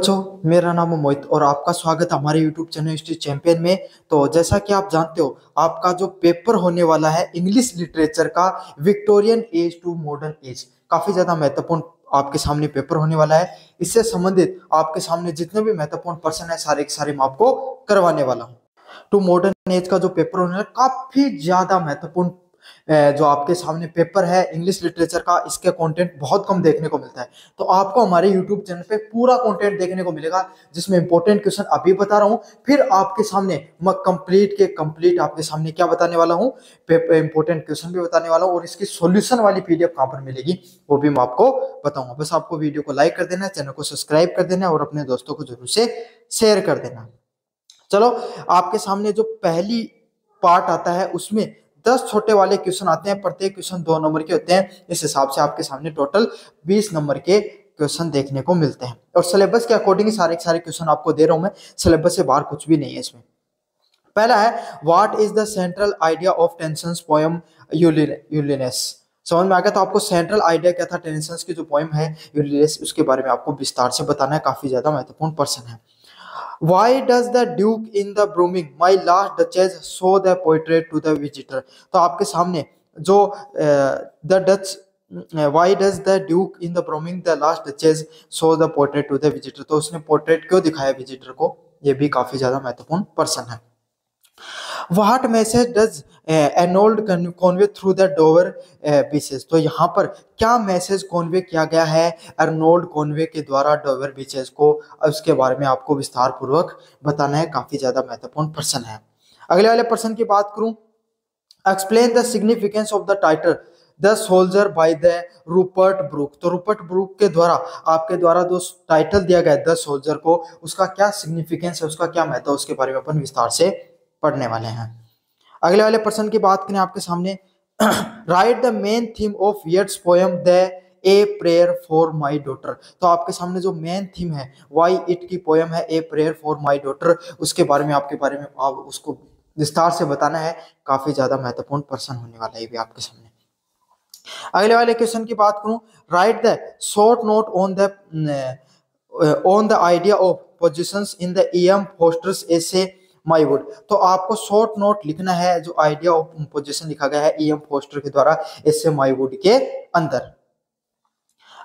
बच्चों, मेरा नाम है मोहित और आपका स्वागत है हमारे YouTube चैनल हिस्ट्री चैंपियन में। तो जैसा कि आप जानते हो, आपका जो पेपर होने वाला है इंग्लिश लिटरेचर का Victorian age to modern age, काफी ज्यादा महत्वपूर्ण आपके सामने पेपर होने वाला है। इससे संबंधित आपके सामने जितने भी महत्वपूर्ण प्रश्न है सारे के सारे मैं आपको करवाने वाला हूँ। टू मॉडर्न एज का जो पेपर होने वाला है काफी ज्यादा महत्वपूर्ण जो आपके सामने पेपर है इंग्लिश लिटरेचर का, इसके कंटेंट बहुत कम देखने को मिलता है। तो आपको हमारे यूट्यूब चैनल पे पूरा कंटेंट देखने को मिलेगा, जिसमें इंपॉर्टेंट क्वेश्चन अभी बता रहा हूँ, फिर आपके सामने मैं कंप्लीट आपके सामने क्या बताने वाला हूँ, इंपॉर्टेंट क्वेश्चन भी बताने वाला हूँ और इसकी सॉल्यूशन वाली पीडीएफ कहाँ पर मिलेगी वो भी मैं आपको बताऊंगा। बस आपको वीडियो को लाइक कर देना, चैनल को सब्सक्राइब कर देना और अपने दोस्तों को जरूर से शेयर कर देना। चलो, आपके सामने जो पहली पार्ट आता है उसमें 10 छोटे वाले क्वेश्चन आते हैं, प्रत्येक क्वेश्चन 2 नंबर के होते हैं। इस हिसाब से आपके सामने टोटल 20 नंबर के क्वेश्चन देखने को मिलते हैं और सिलेबस के अकॉर्डिंग सारे क्वेश्चन आपको दे रहा हूं मैं, सिलेबस से बाहर कुछ भी नहीं है इसमें। पहला है, what is the central idea of Tennyson's poem Ulysses. समझ में आ गया? तो आपको सेंट्रल आइडिया क्या था टेंसन्स की जो पोएम है यूलिनेस, उसके बारे में आपको विस्तार से बताना है। काफी ज्यादा महत्वपूर्ण प्रश्न है। Why does the Duke in the Blooming, My Last Duchess, show the portrait to the visitor? तो आपके सामने जो the Dutch Why does the Duke in the Blooming, The Last Duchess, show the portrait to the visitor? तो उसने portrait क्यों दिखाया visitor को, ये भी काफी ज्यादा महत्वपूर्ण प्रश्न है। What message does Arnold convey through the Dover beaches? तो यहाँ पर क्या मैसेज कॉन्वे किया गया है अर्नोल्ड कॉन्वे के द्वारा डोवर बीचेस को, उसके बारे में आपको विस्तार पूर्वक बताना है। काफी ज्यादा महत्वपूर्ण प्रश्न है। अगले वाले प्रश्न की बात करूं, explain the significance of the title the soldier by the Rupert Brooke. तो रूपर्ट ब्रूक के द्वारा आपके द्वारा जो टाइटल दिया गया है द सोल्जर को, उसका क्या सिग्निफिकेंस है, उसका क्या महत्व है, उसके बारे में अपन विस्तार से पढ़ने वाले हैं। अगले वाले प्रश्न की बात करें आपके सामने, write the main theme of Yeats poem the a prayer for my daughter. तो आपके सामने जो मेन थीम है वाई इट की पोएम है a prayer for my daughter, उसके बारे में आप उसको विस्तार से बताना है। काफी ज्यादा महत्वपूर्ण प्रश्न होने वाला है ये भी आपके सामने। अगले वाले क्वेश्चन की बात करूं, right the short note on the idea of positions in the E.M. Fosters essay my wood. तो आपको शॉर्ट नोट लिखना है, जो आइडिया ऑफ पोजिशन लिखा गया है E.M. फोस्टर के द्वारा एसे माई वुड के अंदर।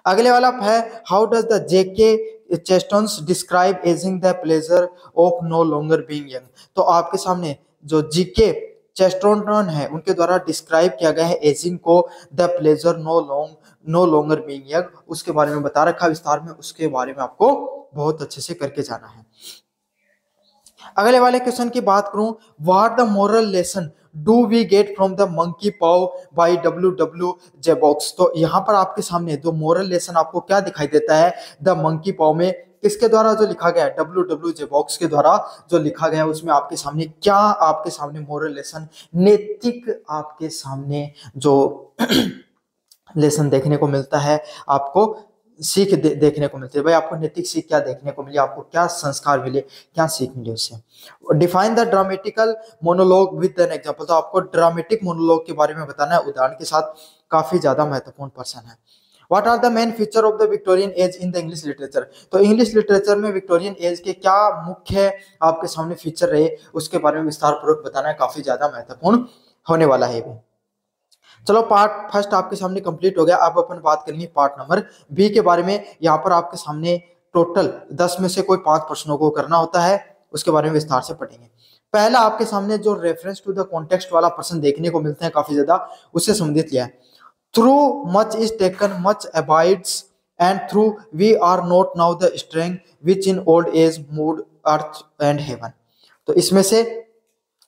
अगले वाला है, how does the J.K. Chesterton's describe ageing the pleasure of no longer being young. तो आपके सामने जो G.K. चेस्टन है उनके द्वारा डिस्क्राइब किया गया है एजिंग को the pleasure no longer being young, उसके बारे में बता रखा विस्तार में, उसके बारे में आपको बहुत अच्छे से करके जाना है। अगले वाले क्वेश्चन की बात करूं, what the moral lesson do we get from the monkey paw by W.W. Jacobs. तो यहाँ पर आपके सामने जो मोरल लेसन आपको क्या दिखाई देता है द मंकी पाव में, किसके द्वारा जो लिखा गया है W.W. जेबॉक्स के द्वारा जो लिखा गया है, उसमें आपके सामने क्या आपके सामने मोरल लेसन, नैतिक आपके सामने जो लेसन देखने को मिलता है, आपको सीख देखने को मिलती है। भाई आपको नैतिक सीख क्या देखने को मिली, आपको क्या संस्कार मिले, क्या सीख मिली उससे। Define the dramatical monologue with an example. तो आपको ड्रामेटिक मोनोलॉग के बारे में बताना है उदाहरण के साथ। काफी ज्यादा महत्वपूर्ण प्रश्न है। What are the main feature of the Victorian age in the English literature. तो इंग्लिश लिटरेचर में विक्टोरियन एज के क्या मुख्य आपके सामने फीचर रहे, उसके बारे में विस्तार पूर्वक बताना है। काफी ज्यादा महत्वपूर्ण होने वाला है भी। चलो, पार्ट फर्स्ट आपके सामने कंप्लीट हो गया। अब अपन बात करेंगे पार्ट नंबर बी के बारे में। यहाँ पर आपके सामने टोटल 10 में से कोई 5 प्रश्नों को करना होता है, उसके बारे में विस्तार से पढ़ेंगे। पहला आपके सामने जो रेफरेंस टू द कॉन्टेक्स्ट वाला प्रश्न देखने को मिलते हैं काफी ज्यादा, उससे संबंधित लिया है। Through much is taken much abides and through we are not now the strength which in old age moved earth and heaven. तो इसमें से,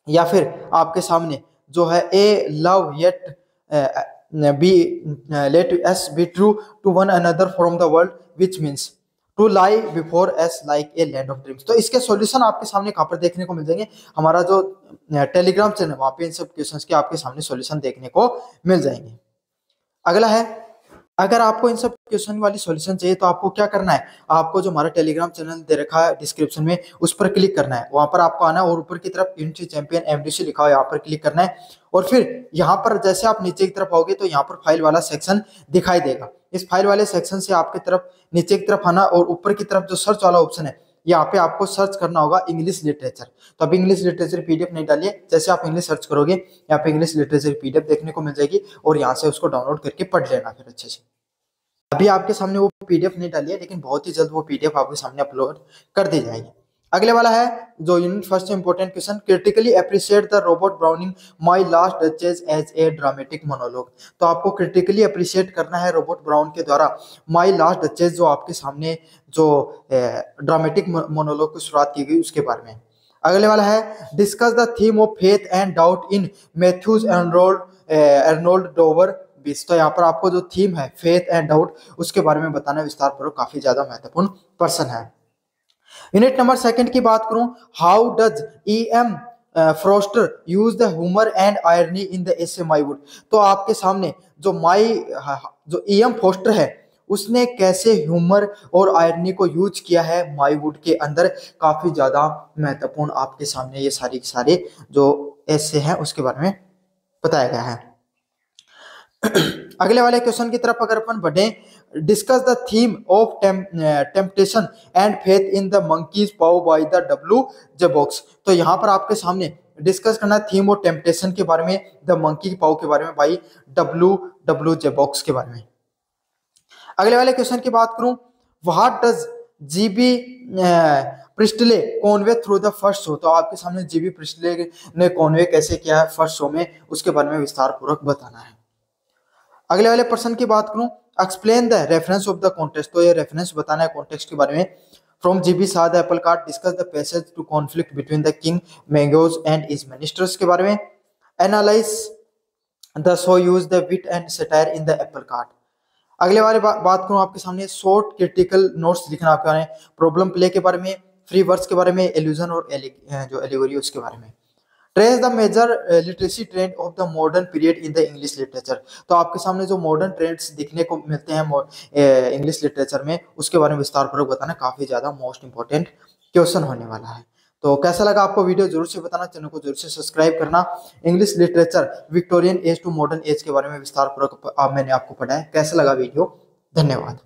या फिर आपके सामने जो है a love yet be let us be true to one another from the world which means to lie before us like a land of dreams। तो इसके सॉल्यूशन आपके सामने कहाँ पर देखने को मिल जाएंगे, हमारा जो टेलीग्राम चैनल वहाँ पे इन सब क्वेश्चंस के आपके सामने सॉल्यूशन देखने को मिल जाएंगे। अगला है, अगर आपको इन सब क्वेश्चन वाली सॉल्यूशन चाहिए तो आपको क्या करना है, आपको जो हमारा टेलीग्राम चैनल दे रखा है डिस्क्रिप्शन में, उस पर क्लिक करना है, वहां पर आपको आना है और ऊपर की तरफ इंट्री चैंपियन एमडीसी लिखा हुआ है, यहाँ पर क्लिक करना है। और फिर यहाँ पर जैसे आप नीचे की तरफ आओगे तो यहाँ पर फाइल वाला सेक्शन दिखाई देगा। इस फाइल वाले सेक्शन से आपकी तरफ नीचे की तरफ आना और ऊपर की तरफ जो सर्च वाला ऑप्शन है, यहाँ पे आपको सर्च करना होगा इंग्लिश लिटरेचर। तो अब इंग्लिश लिटरेचर पीडीएफ नहीं डालिए, जैसे आप इंग्लिश सर्च करोगे यहाँ पे इंग्लिश लिटरेचर पीडीएफ देखने को मिल जाएगी और यहाँ से उसको डाउनलोड करके पढ़ लेना फिर अच्छे से। अभी आपके सामने वो पीडीएफ नहीं डाली है, लेकिन बहुत ही जल्द वो पीडीएफ आपके सामने अपलोड कर दी जाएगी। अगले वाला है जो unit first important question, critically appreciate the Robert Browning my last duchess as a dramatic monologue. तो आपको क्रिटिकली अप्रिशिएट करना है रॉबर्ट ब्राउन के द्वारा माय लास्ट डचेस, जो आपके सामने जो ड्रामेटिक मोनोलॉग की शुरुआत की गई उसके बारे में। अगले वाला है discuss the theme of faith and doubt in Matthews Arnold Dover Beach. तो यहाँ पर आपको जो थीम है फेथ एंड डाउट उसके बारे में बताना विस्तार पूर्वक, काफी ज्यादा महत्वपूर्ण पर्सन है। यूनिट नंबर सेकंड की बात करूं, how does E.M. Forster use the humour and irony in the essay my wood. तो आपके सामने जो जो E.M. फोस्टर है उसने कैसे ह्यूमर और आयरनी को यूज किया है माई वुड के अंदर, काफी ज्यादा महत्वपूर्ण आपके सामने ये सारे जो एसे हैं उसके बारे में बताया गया है। अगले वाले क्वेश्चन की तरफ अगर अपन बढ़े, discuss the theme of temptation and faith in the monkeys pav by the W J box. तो यहाँ पर आपके सामने डिस्कस करना है थीम ऑफ टेम्पटेशन के बारे में, द मंकी पाव के बारे में, बाई डब्ल्यू जे बॉक्स के बारे में। अगले वाले क्वेश्चन की बात करूं, what does GB Presley Conway through the first show. तो आपके सामने जीबी प्रिस्टले ने कॉन्वे कैसे किया है फर्स्ट शो में, उसके बारे में विस्तार पूर्वक बताना है। अगले वाले पर्सन की बात करूं, explain the reference of the context. तो ये रेफरेंस बताना है कॉन्टेक्स्ट के बारे में। From GB Shaw the Apple Cart, discuss the passage to conflict between the king Magnus and his ministers के बारे में। Analyse the Shaw use the wit and satire in the Apple Cart. अगले वाले बात करूं आपके सामने, शॉर्ट क्रिटिकल नोट्स लिखना आपके बारे में, प्रॉब्लम प्ले के बारे में, फ्री वर्ड्स के बारे में, एल्यूजन और जो एलिगोरी उसके बारे में। Trace the major literacy trend of the modern period in the English literature. तो आपके सामने जो मॉडर्न ट्रेंड्स दिखने को मिलते हैं इंग्लिश लिटरेचर में उसके बारे में विस्तार पूर्वक बताना, काफी ज्यादा मोस्ट इंपॉर्टेंट क्वेश्चन होने वाला है। तो कैसा लगा आपको वीडियो जरूर से बताना, चैनल को जरूर से सब्सक्राइब करना। English literature Victorian age to modern age के बारे में विस्तार पूर्वक मैंने आपको पढ़ाया। कैसा लगा वीडियो, धन्यवाद।